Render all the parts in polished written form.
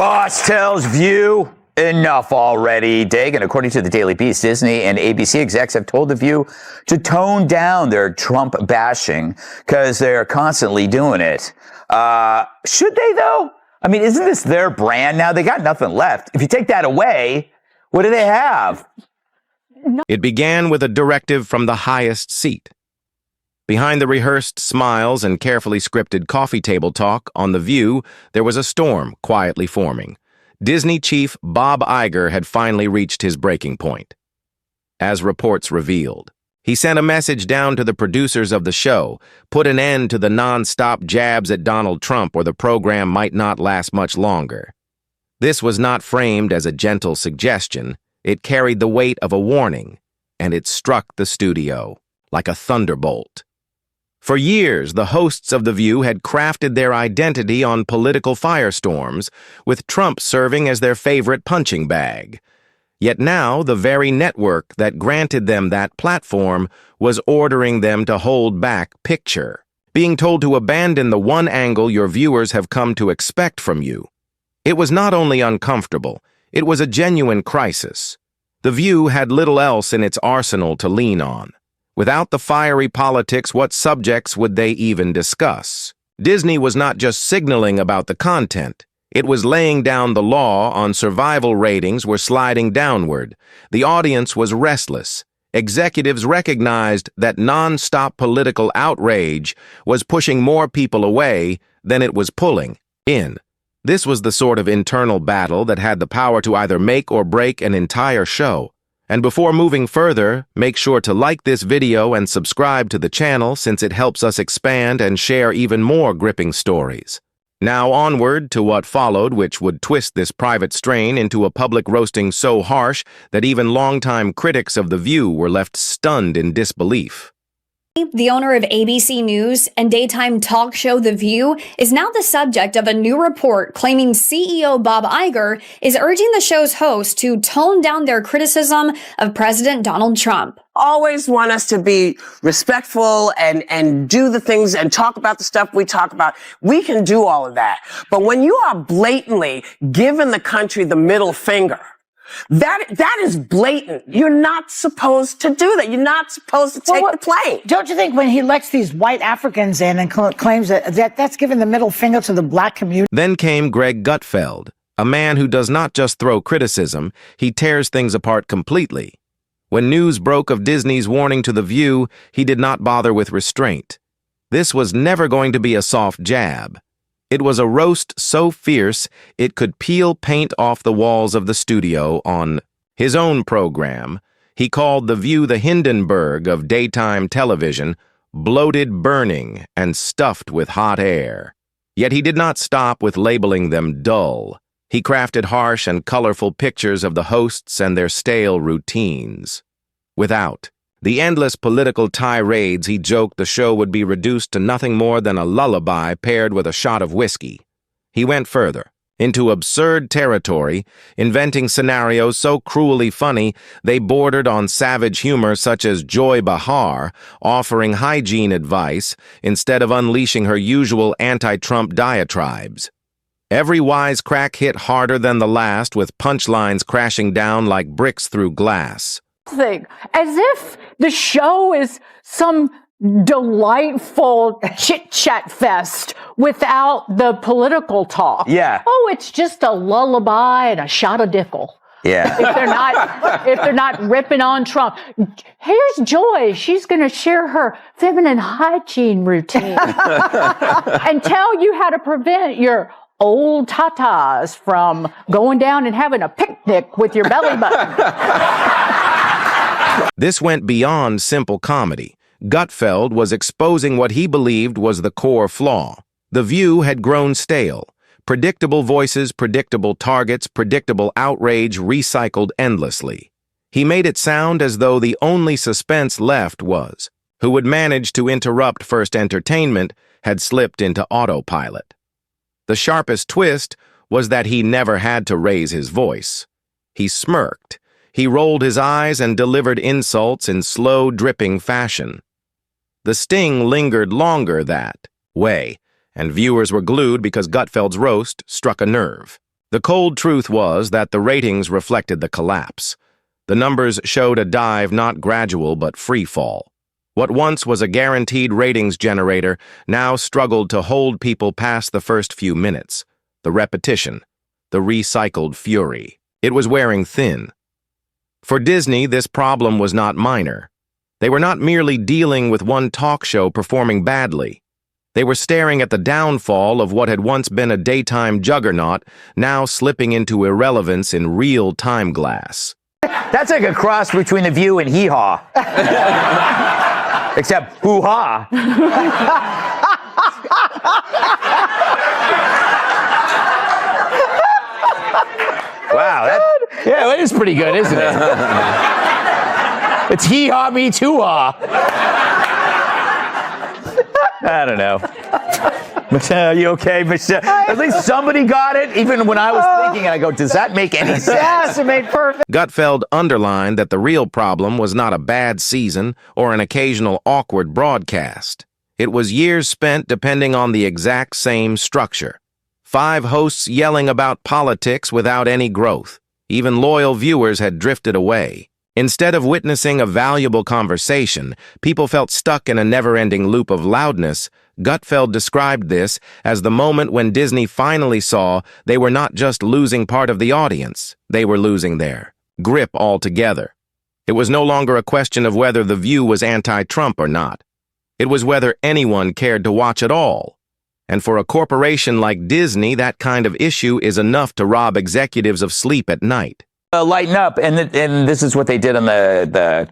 Boss tells View enough already, Dagan. According to the Daily Beast, Disney and ABC execs have told The View to tone down their Trump bashing because they're constantly doing it. Should they, though? I mean, isn't this their brand now? They got nothing left. If you take that away, what do they have? It began with a directive from the highest seat. Behind the rehearsed smiles and carefully scripted coffee table talk on The View, there was a storm quietly forming. Disney chief Bob Iger had finally reached his breaking point. As reports revealed, he sent a message down to the producers of the show, put an end to the non-stop jabs at Donald Trump or the program might not last much longer. This was not framed as a gentle suggestion. It carried the weight of a warning, and it struck the studio like a thunderbolt. For years, the hosts of The View had crafted their identity on political firestorms, with Trump serving as their favorite punching bag. Yet now, the very network that granted them that platform was ordering them to hold back picture, being told to abandon the one angle your viewers have come to expect from you. It was not only uncomfortable, it was a genuine crisis. The View had little else in its arsenal to lean on. Without the fiery politics, what subjects would they even discuss? Disney was not just signaling about the content. It was laying down the law on survival ratings were sliding downward. The audience was restless. Executives recognized that non-stop political outrage was pushing more people away than it was pulling in. This was the sort of internal battle that had the power to either make or break an entire show. And before moving further, make sure to like this video and subscribe to the channel since it helps us expand and share even more gripping stories. Now onward to what followed, which would twist this private strain into a public roasting so harsh that even longtime critics of The View were left stunned in disbelief. The owner of ABC News and daytime talk show The View is now the subject of a new report claiming CEO Bob Iger is urging the show's host to tone down their criticism of President Donald Trump. Always want us to be respectful and do the things and talk about the stuff we talk about. We can do all of that. But when you are blatantly giving the country the middle finger, that is blatant. You're not supposed to do that. You're not supposed to take the plane. Don't you think when he lets these white Africans in and claims that's giving the middle finger to the black community? Then came Greg Gutfeld, a man who does not just throw criticism, he tears things apart completely. When news broke of Disney's warning to The View, he did not bother with restraint. This was never going to be a soft jab. It was a roast so fierce it could peel paint off the walls of the studio. On his own program, he called The View the Hindenburg of daytime television, bloated, burning, and stuffed with hot air. Yet he did not stop with labeling them dull. He crafted harsh and colorful pictures of the hosts and their stale routines. Without the endless political tirades, he joked the show would be reduced to nothing more than a lullaby paired with a shot of whiskey. He went further, into absurd territory, inventing scenarios so cruelly funny they bordered on savage humor, such as Joy Behar offering hygiene advice instead of unleashing her usual anti-Trump diatribes. Every wisecrack hit harder than the last, with punchlines crashing down like bricks through glass. Thing, as if the show is some delightful chit-chat fest without the political talk. Yeah. Oh, it's just a lullaby and a shot of Dickel. Yeah. If they're not ripping on Trump. Here's Joy. She's going to share her feminine hygiene routine and tell you how to prevent your old tatas from going down and having a picnic with your belly button. This went beyond simple comedy. Gutfeld was exposing what he believed was the core flaw. The View had grown stale. Predictable voices, predictable targets, predictable outrage recycled endlessly. He made it sound as though the only suspense left was who would manage to interrupt first entertainment had slipped into autopilot. The sharpest twist was that he never had to raise his voice. He smirked. He rolled his eyes and delivered insults in slow, dripping fashion. The sting lingered longer that way, and viewers were glued because Gutfeld's roast struck a nerve. The cold truth was that the ratings reflected the collapse. The numbers showed a dive not gradual but free fall. What once was a guaranteed ratings generator now struggled to hold people past the first few minutes. The repetition, the recycled fury. It was wearing thin. For Disney, this problem was not minor. They were not merely dealing with one talk show performing badly. They were staring at the downfall of what had once been a daytime juggernaut, now slipping into irrelevance in real time glass. That's like a cross between The View and Hee Haw. Except hoo-ha. Wow, that is pretty good, isn't it? It's hee-haw meets hoo-ha. I don't know. Michelle, you okay, Michelle? At least somebody got it, even when I was thinking, I go, does that make any sense? Yes, it made perfect. Gutfeld underlined that the real problem was not a bad season or an occasional awkward broadcast. It was years spent depending on the exact same structure. 5 hosts yelling about politics without any growth. Even loyal viewers had drifted away. Instead of witnessing a valuable conversation, people felt stuck in a never-ending loop of loudness. Gutfeld described this as the moment when Disney finally saw they were not just losing part of the audience, they were losing their grip altogether. It was no longer a question of whether The View was anti-Trump or not. It was whether anyone cared to watch at all. And for a corporation like Disney, that kind of issue is enough to rob executives of sleep at night. Lighten up, and this is what they did on the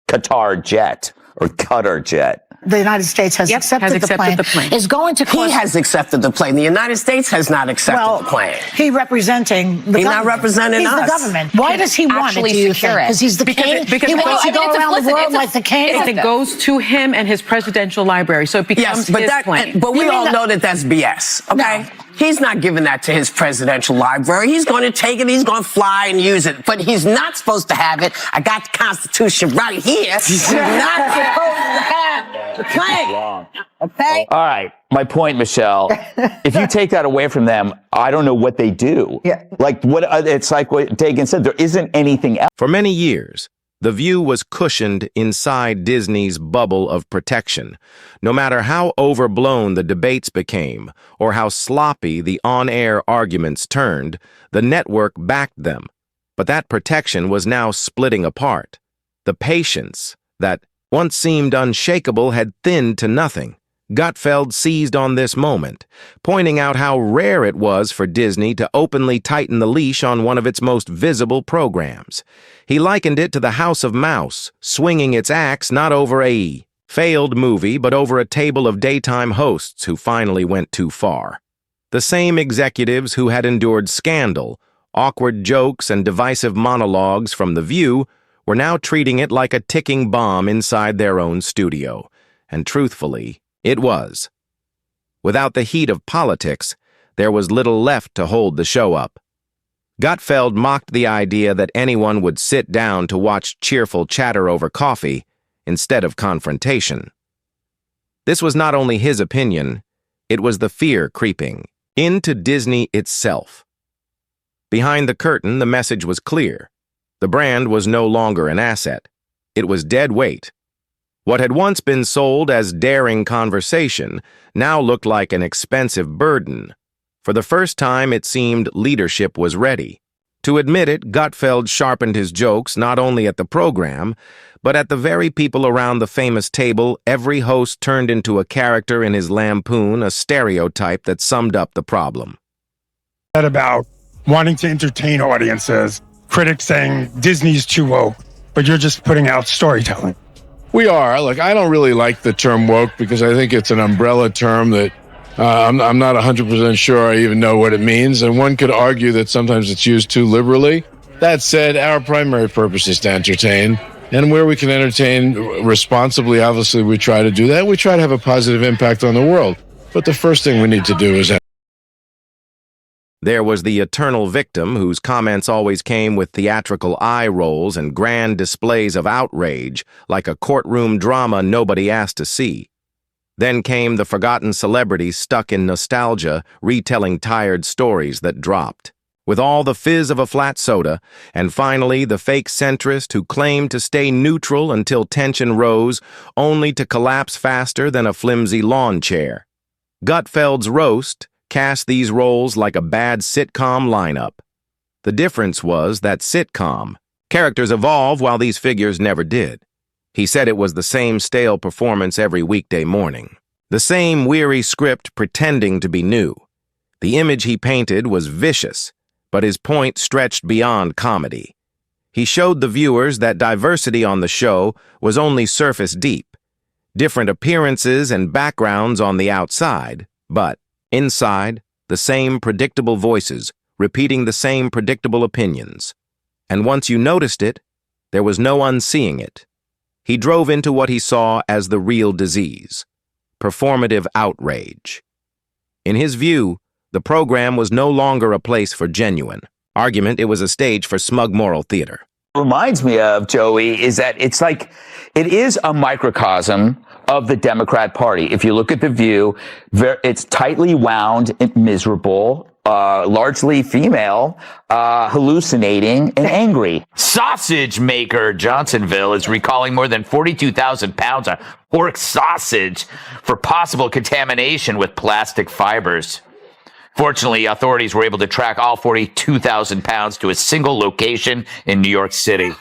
Qatar jet, or Qatar jet. The United States has accepted the plane. Is going to He has accepted the plane. The United States has not accepted the plane. He representing the government. He's not representing He's us. the government. Why does he want it, do you think? Because he's the king? Because he wants to go around the world like the king? It goes to him and his presidential library, so it becomes his plane. But we all know that that's BS, okay? No. He's not giving that to his presidential library. He's going to take it, he's going to fly and use it. But he's not supposed to have it. I got the Constitution right here. He's not supposed to have the plane. Okay? All right, my point, Michelle. If you take that away from them, I don't know what they do. Yeah. Like it's like what Dagan said. There isn't anything else. For many years, The View was cushioned inside Disney's bubble of protection. No matter how overblown the debates became or how sloppy the on-air arguments turned, the network backed them. But that protection was now splitting apart. The patience that once seemed unshakable had thinned to nothing. Gutfeld seized on this moment, pointing out how rare it was for Disney to openly tighten the leash on one of its most visible programs. He likened it to the House of Mouse, swinging its axe not over a failed movie, but over a table of daytime hosts who finally went too far. The same executives who had endured scandal, awkward jokes, and divisive monologues from The View were now treating it like a ticking bomb inside their own studio. And truthfully, it was. Without the heat of politics, there was little left to hold the show up. Gutfeld mocked the idea that anyone would sit down to watch cheerful chatter over coffee instead of confrontation. This was not only his opinion, it was the fear creeping into Disney itself. Behind the curtain, the message was clear. The brand was no longer an asset. It was dead weight. What had once been sold as daring conversation now looked like an expensive burden. For the first time, it seemed leadership was ready. To admit it, Gutfeld sharpened his jokes not only at the program, but at the very people around the famous table. Every host turned into a character in his lampoon, a stereotype that summed up the problem. About wanting to entertain audiences, critics saying Disney's too woke, but you're just putting out storytelling. We are. Look, I don't really like the term woke because I think it's an umbrella term that I'm not 100% sure I even know what it means. And one could argue that sometimes it's used too liberally. That said, our primary purpose is to entertain. And where we can entertain responsibly, obviously, we try to do that. We try to have a positive impact on the world. But the first thing we need to do is... There was the eternal victim whose comments always came with theatrical eye rolls and grand displays of outrage, like a courtroom drama nobody asked to see. Then came the forgotten celebrity stuck in nostalgia, retelling tired stories that dropped. with all the fizz of a flat soda, and finally the fake centrist who claimed to stay neutral until tension rose, only to collapse faster than a flimsy lawn chair. Gutfeld's roast cast these roles like a bad sitcom lineup. The difference was that sitcom characters evolve while these figures never did. He said it was the same stale performance every weekday morning, the same weary script pretending to be new. The image he painted was vicious, but his point stretched beyond comedy. He showed the viewers that diversity on the show was only surface deep, different appearances and backgrounds on the outside, but inside, the same predictable voices, repeating the same predictable opinions. And once you noticed it, there was no unseeing it. He drove into what he saw as the real disease: performative outrage. In his view, the program was no longer a place for genuine argument. It was a stage for smug moral theater. Reminds me of, Joey, is that it's like, it is a microcosm of the Democrat Party. If you look at The View, it's tightly wound and miserable, largely female, hallucinating and angry. Sausage maker Johnsonville is recalling more than 42,000 pounds of pork sausage for possible contamination with plastic fibers. Fortunately, authorities were able to track all 42,000 pounds to a single location in New York City.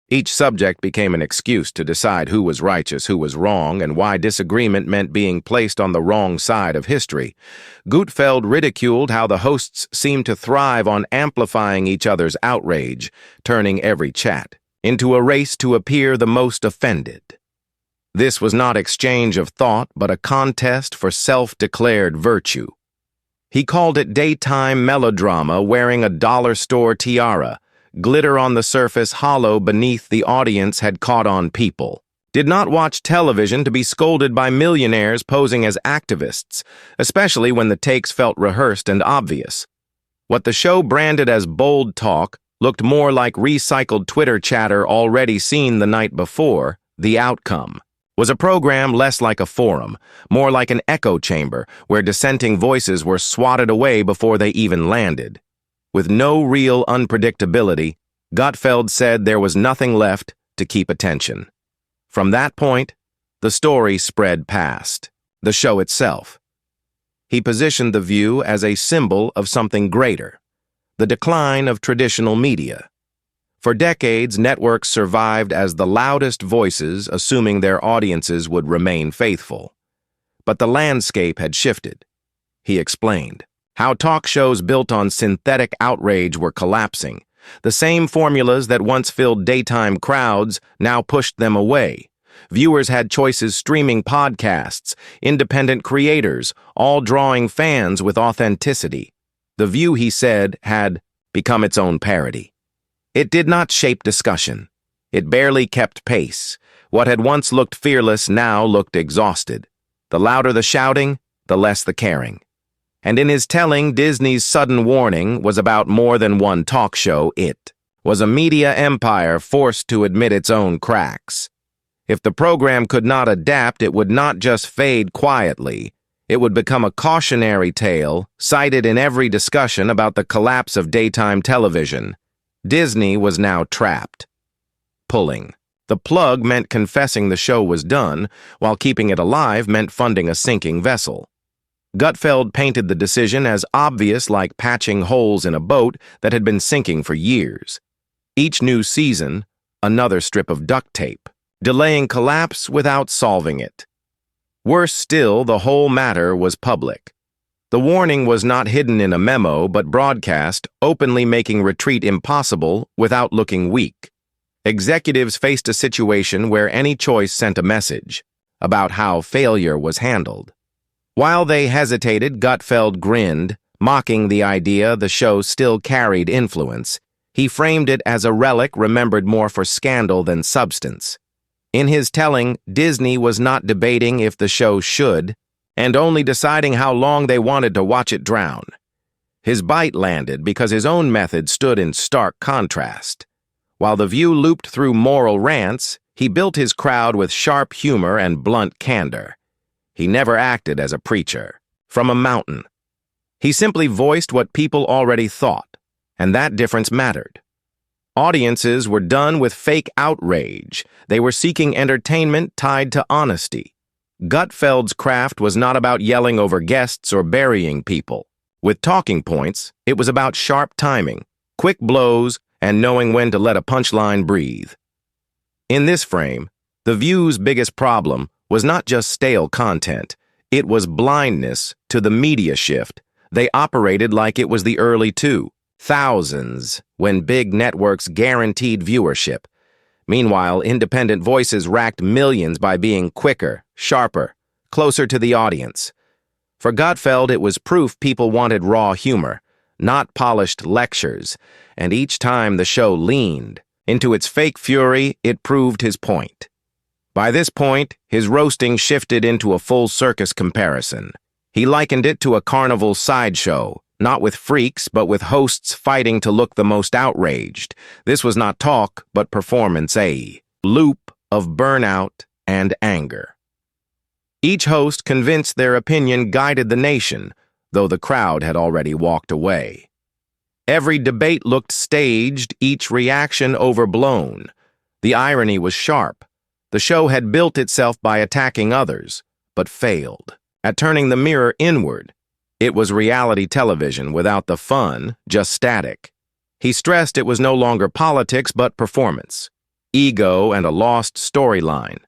Each subject became an excuse to decide who was righteous, who was wrong, and why disagreement meant being placed on the wrong side of history. Gutfeld ridiculed how the hosts seemed to thrive on amplifying each other's outrage, turning every chat into a race to appear the most offended. This was not exchange of thought, but a contest for self-declared virtue. He called it daytime melodrama, wearing a dollar store tiara, glitter on the surface, hollow beneath. The audience had caught on people. Did not watch television to be scolded by millionaires posing as activists, especially when the takes felt rehearsed and obvious. What the show branded as bold talk looked more like recycled Twitter chatter already seen the night before. The outcome was a program less like a forum, more like an echo chamber where dissenting voices were swatted away before they even landed. With no real unpredictability, Gutfeld said there was nothing left to keep attention. From that point, the story spread past the show itself. He positioned The View as a symbol of something greater: the decline of traditional media. For decades, networks survived as the loudest voices, assuming their audiences would remain faithful. But the landscape had shifted. He explained how talk shows built on synthetic outrage were collapsing. The same formulas that once filled daytime crowds now pushed them away. Viewers had choices: streaming podcasts, independent creators, all drawing fans with authenticity. The View, he said, had become its own parody. It did not shape discussion. It barely kept pace. What had once looked fearless now looked exhausted. The louder the shouting, the less the caring. And in his telling, Disney's sudden warning was about more than one talk show. It was a media empire forced to admit its own cracks. If the program could not adapt, it would not just fade quietly. It would become a cautionary tale, cited in every discussion about the collapse of daytime television. Disney was now trapped. Pulling the plug meant confessing the show was done, while keeping it alive meant funding a sinking vessel. Gutfeld painted the decision as obvious, like patching holes in a boat that had been sinking for years. Each new season, another strip of duct tape, delaying collapse without solving it. Worse still, the whole matter was public. The warning was not hidden in a memo, but broadcast, openly making retreat impossible without looking weak. Executives faced a situation where any choice sent a message about how failure was handled. While they hesitated, Gutfeld grinned, mocking the idea the show still carried influence. He framed it as a relic remembered more for scandal than substance. In his telling, Disney was not debating if the show should, and only deciding how long they wanted to watch it drown. His bite landed because his own method stood in stark contrast. While The View looped through moral rants, he built his crowd with sharp humor and blunt candor. He never acted as a preacher from a mountain. He simply voiced what people already thought, and that difference mattered. Audiences were done with fake outrage. They were seeking entertainment tied to honesty. Gutfeld's craft was not about yelling over guests or burying people. With talking points, it was about sharp timing, quick blows, and knowing when to let a punchline breathe. In this frame, The View's biggest problem was not just stale content. It was blindness to the media shift. They operated like it was the early 2000s, when big networks guaranteed viewership. Meanwhile, independent voices racked millions by being quicker, sharper, closer to the audience. For Gutfeld, it was proof people wanted raw humor, not polished lectures, and each time the show leaned into its fake fury, it proved his point. By this point, his roasting shifted into a full circus comparison. He likened it to a carnival sideshow, not with freaks, but with hosts fighting to look the most outraged. This was not talk, but performance, a loop of burnout and anger. Each host convinced their opinion guided the nation, though the crowd had already walked away. Every debate looked staged, each reaction overblown. The irony was sharp. The show had built itself by attacking others, but failed at turning the mirror inward. It was reality television without the fun, just static. He stressed it was no longer politics but performance, ego, and a lost storyline.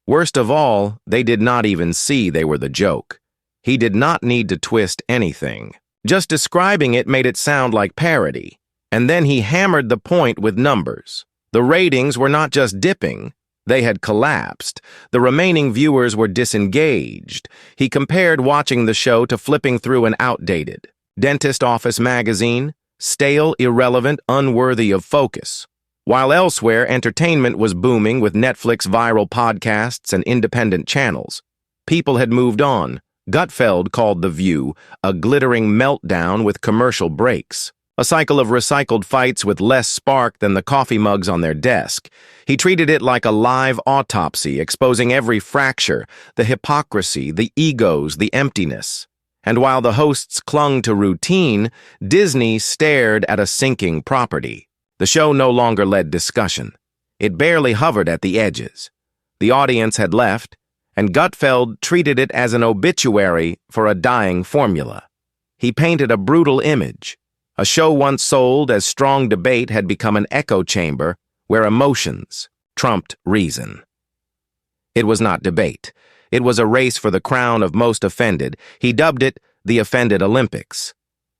Worst of all, they did not even see they were the joke. He did not need to twist anything. Just describing it made it sound like parody. And then he hammered the point with numbers. The ratings were not just dipping, they had collapsed. The remaining viewers were disengaged. He compared watching the show to flipping through an outdated dentist office magazine, stale, irrelevant, unworthy of focus. While elsewhere, entertainment was booming with Netflix viral podcasts and independent channels. People had moved on. Gutfeld called The View a glittering meltdown with commercial breaks, a cycle of recycled fights with less spark than the coffee mugs on their desk. He treated it like a live autopsy, exposing every fracture, the hypocrisy, the egos, the emptiness. And while the hosts clung to routine, Disney stared at a sinking property. The show no longer led discussion. It barely hovered at the edges. The audience had left, and Gutfeld treated it as an obituary for a dying formula. He painted a brutal image. A show once sold as strong debate had become an echo chamber where emotions trumped reason. It was not debate. It was a race for the crown of most offended. He dubbed it the Offended Olympics.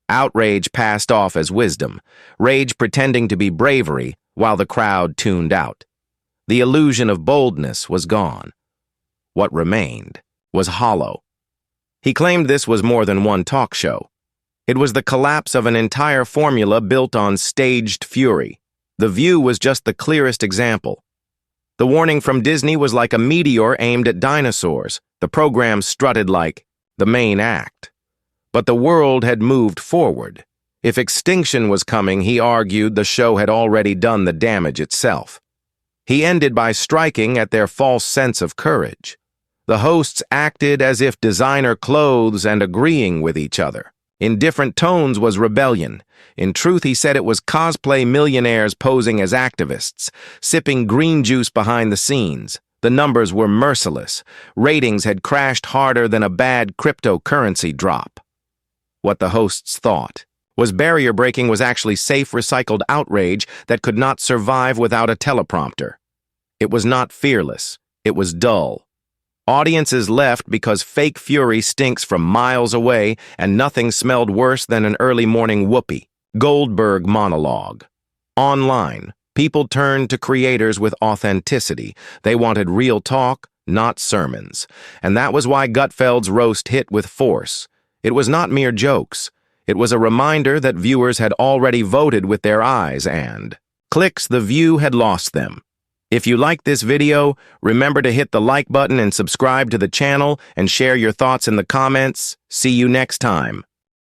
Outrage passed off as wisdom, rage pretending to be bravery while the crowd tuned out. The illusion of boldness was gone. What remained was hollow. He claimed this was more than one talk show. It was the collapse of an entire formula built on staged fury. The View was just the clearest example. The warning from Disney was like a meteor aimed at dinosaurs. The program strutted like the main act. But the world had moved forward. If extinction was coming, he argued the show had already done the damage itself. He ended by striking at their false sense of courage. The hosts acted as if designer clothes and agreeing with each other. In different tones was rebellion. In truth, he said it was cosplay millionaires posing as activists, sipping green juice behind the scenes. The numbers were merciless. Ratings had crashed harder than a bad cryptocurrency drop. What the hosts thought was barrier breaking was actually safe recycled outrage that could not survive without a teleprompter. It was not fearless. It was dull. Audiences left because fake fury stinks from miles away and nothing smelled worse than an early morning Whoopi Goldberg monologue. Online, people turned to creators with authenticity. They wanted real talk, not sermons. And that was why Gutfeld's roast hit with force. It was not mere jokes. It was a reminder that viewers had already voted with their eyes and clicks. The View had lost them. If you liked this video, remember to hit the like button and subscribe to the channel and share your thoughts in the comments. See you next time.